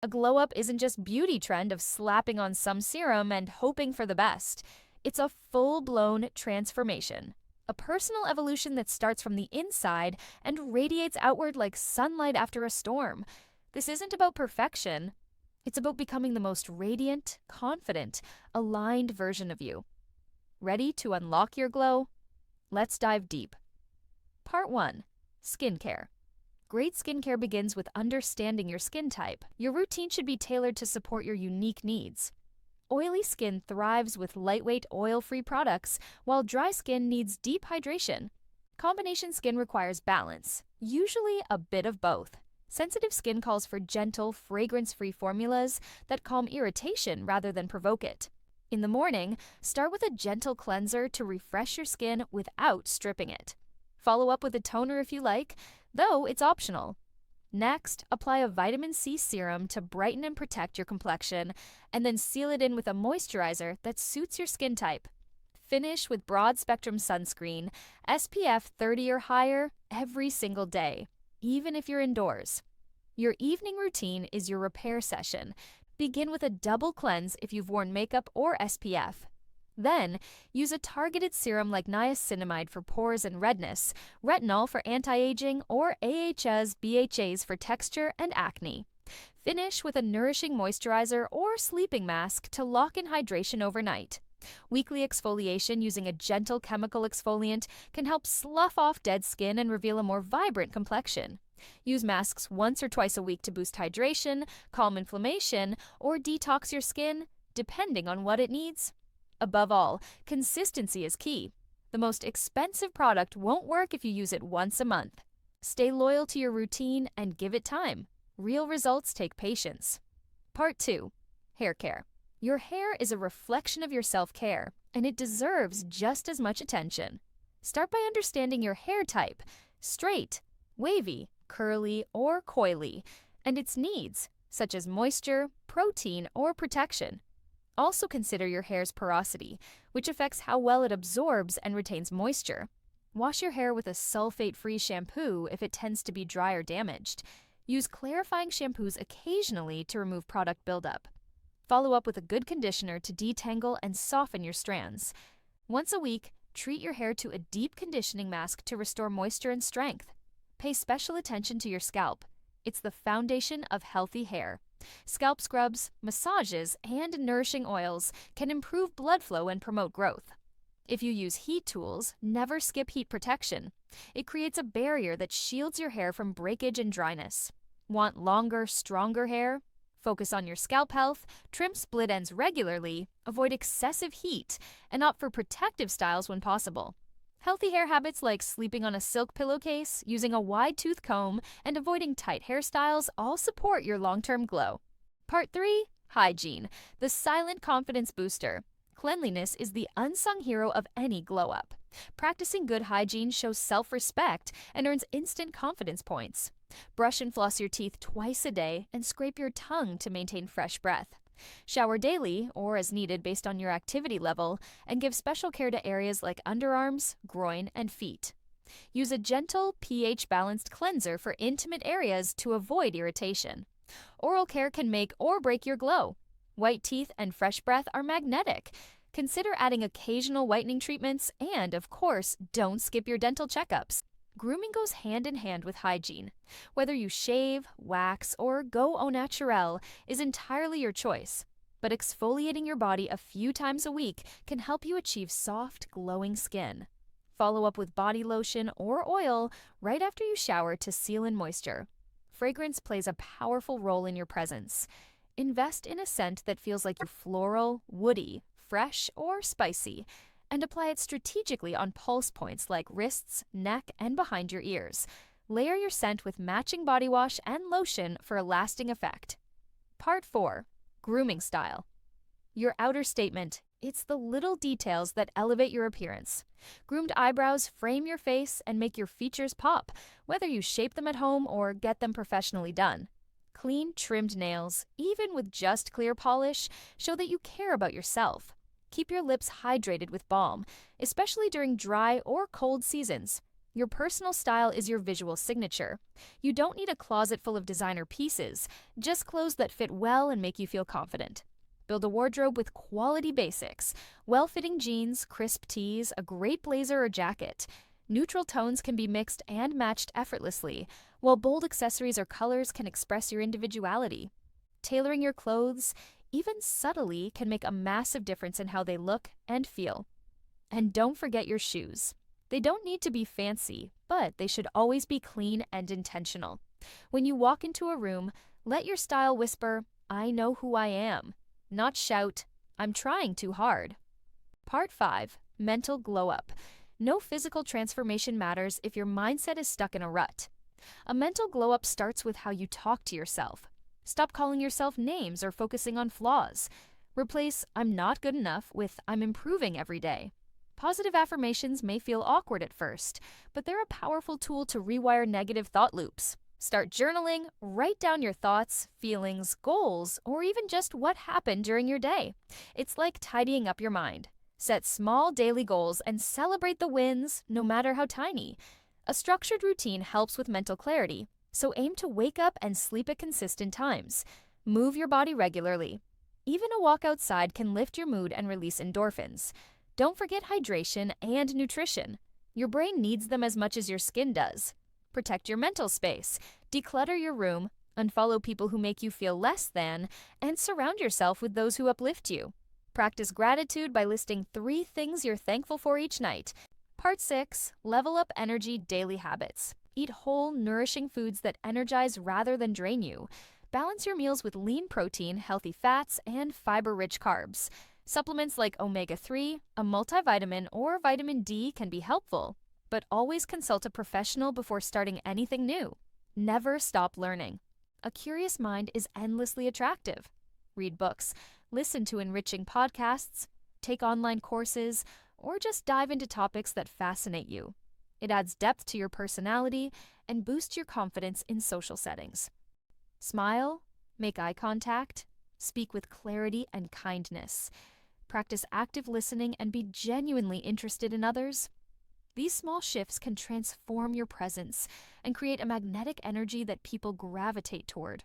A glow up isn't just beauty trend of slapping on some serum and hoping for the best. It's a full-blown transformation. A personal evolution that starts from the inside and radiates outward like sunlight after a storm. This isn't about perfection. It's about becoming the most radiant, confident, aligned version of you. Ready to unlock your glow? Let's dive deep. Part 1. Skincare. Great skincare begins with understanding your skin type. Your routine should be tailored to support your unique needs. Oily skin thrives with lightweight, oil-free products, while dry skin needs deep hydration. Combination skin requires balance, usually a bit of both. Sensitive skin calls for gentle, fragrance-free formulas that calm irritation rather than provoke it. In the morning, start with a gentle cleanser to refresh your skin without stripping it. Follow up with a toner if you like, though it's optional. Next, apply a vitamin C serum to brighten and protect your complexion, and then seal it in with a moisturizer that suits your skin type. Finish with broad-spectrum sunscreen, SPF 30 or higher, every single day, even if you're indoors. Your evening routine is your repair session. Begin with a double cleanse if you've worn makeup or SPF. Then, use a targeted serum like niacinamide for pores and redness, retinol for anti-aging, or AHAs, BHAs for texture and acne. Finish with a nourishing moisturizer or sleeping mask to lock in hydration overnight. Weekly exfoliation using a gentle chemical exfoliant can help slough off dead skin and reveal a more vibrant complexion. Use masks once or twice a week to boost hydration, calm inflammation, or detox your skin, depending on what it needs. Above all, consistency is key. The most expensive product won't work if you use it once a month. Stay loyal to your routine and give it time. Real results take patience. Part 2. Haircare. Your hair is a reflection of your self-care, and it deserves just as much attention. Start by understanding your hair type: straight, wavy, curly, or coily, and its needs, such as moisture, protein, or protection. Also consider your hair's porosity, which affects how well it absorbs and retains moisture. Wash your hair with a sulfate-free shampoo if it tends to be dry or damaged. Use clarifying shampoos occasionally to remove product buildup. Follow up with a good conditioner to detangle and soften your strands. Once a week, treat your hair to a deep conditioning mask to restore moisture and strength. Pay special attention to your scalp. It's the foundation of healthy hair. Scalp scrubs, massages, and nourishing oils can improve blood flow and promote growth. If you use heat tools, never skip heat protection. It creates a barrier that shields your hair from breakage and dryness. Want longer, stronger hair? Focus on your scalp health, trim split ends regularly, avoid excessive heat, and opt for protective styles when possible. Healthy hair habits like sleeping on a silk pillowcase, using a wide tooth comb, and avoiding tight hairstyles all support your long-term glow. Part 3. Hygiene, the silent confidence booster. Cleanliness is the unsung hero of any glow-up. Practicing good hygiene shows self-respect and earns instant confidence points. Brush and floss your teeth twice a day and scrape your tongue to maintain fresh breath. Shower daily, or as needed based on your activity level, and give special care to areas like underarms, groin, and feet. Use a gentle, pH-balanced cleanser for intimate areas to avoid irritation. Oral care can make or break your glow. White teeth and fresh breath are magnetic. Consider adding occasional whitening treatments, and, of course, don't skip your dental checkups. Grooming goes hand in hand with hygiene. Whether you shave, wax, or go au naturel is entirely your choice. But exfoliating your body a few times a week can help you achieve soft, glowing skin. Follow up with body lotion or oil right after you shower to seal in moisture. Fragrance plays a powerful role in your presence. Invest in a scent that feels like floral, woody, fresh, or spicy, and apply it strategically on pulse points like wrists, neck, and behind your ears. Layer your scent with matching body wash and lotion for a lasting effect. Part 4. Grooming style. Your outer statement. It's the little details that elevate your appearance. Groomed eyebrows frame your face and make your features pop, whether you shape them at home or get them professionally done. Clean, trimmed nails, even with just clear polish, show that you care about yourself. Keep your lips hydrated with balm, especially during dry or cold seasons. Your personal style is your visual signature. You don't need a closet full of designer pieces, just clothes that fit well and make you feel confident. Build a wardrobe with quality basics, well-fitting jeans, crisp tees, a great blazer or jacket. Neutral tones can be mixed and matched effortlessly, while bold accessories or colors can express your individuality. Tailoring your clothes, even subtly, can make a massive difference in how they look and feel. And don't forget your shoes. They don't need to be fancy, but they should always be clean and intentional. When you walk into a room, let your style whisper, "I know who I am," not shout, "I'm trying too hard." Part 5. Mental Glow Up. No physical transformation matters if your mindset is stuck in a rut. A mental glow up starts with how you talk to yourself. Stop calling yourself names or focusing on flaws. Replace "I'm not good enough" with "I'm improving every day." Positive affirmations may feel awkward at first, but they're a powerful tool to rewire negative thought loops. Start journaling, write down your thoughts, feelings, goals, or even just what happened during your day. It's like tidying up your mind. Set small daily goals and celebrate the wins, no matter how tiny. A structured routine helps with mental clarity, so aim to wake up and sleep at consistent times. Move your body regularly. Even a walk outside can lift your mood and release endorphins. Don't forget hydration and nutrition. Your brain needs them as much as your skin does. Protect your mental space. Declutter your room, unfollow people who make you feel less than, and surround yourself with those who uplift you. Practice gratitude by listing 3 things you're thankful for each night. Part 6. Level up energy daily habits. Eat whole, nourishing foods that energize rather than drain you. Balance your meals with lean protein, healthy fats, and fiber-rich carbs. Supplements like omega-3, a multivitamin, or vitamin D can be helpful, but always consult a professional before starting anything new. Never stop learning. A curious mind is endlessly attractive. Read books, listen to enriching podcasts, take online courses, or just dive into topics that fascinate you. It adds depth to your personality and boosts your confidence in social settings. Smile, make eye contact, speak with clarity and kindness. Practice active listening and be genuinely interested in others. These small shifts can transform your presence and create a magnetic energy that people gravitate toward.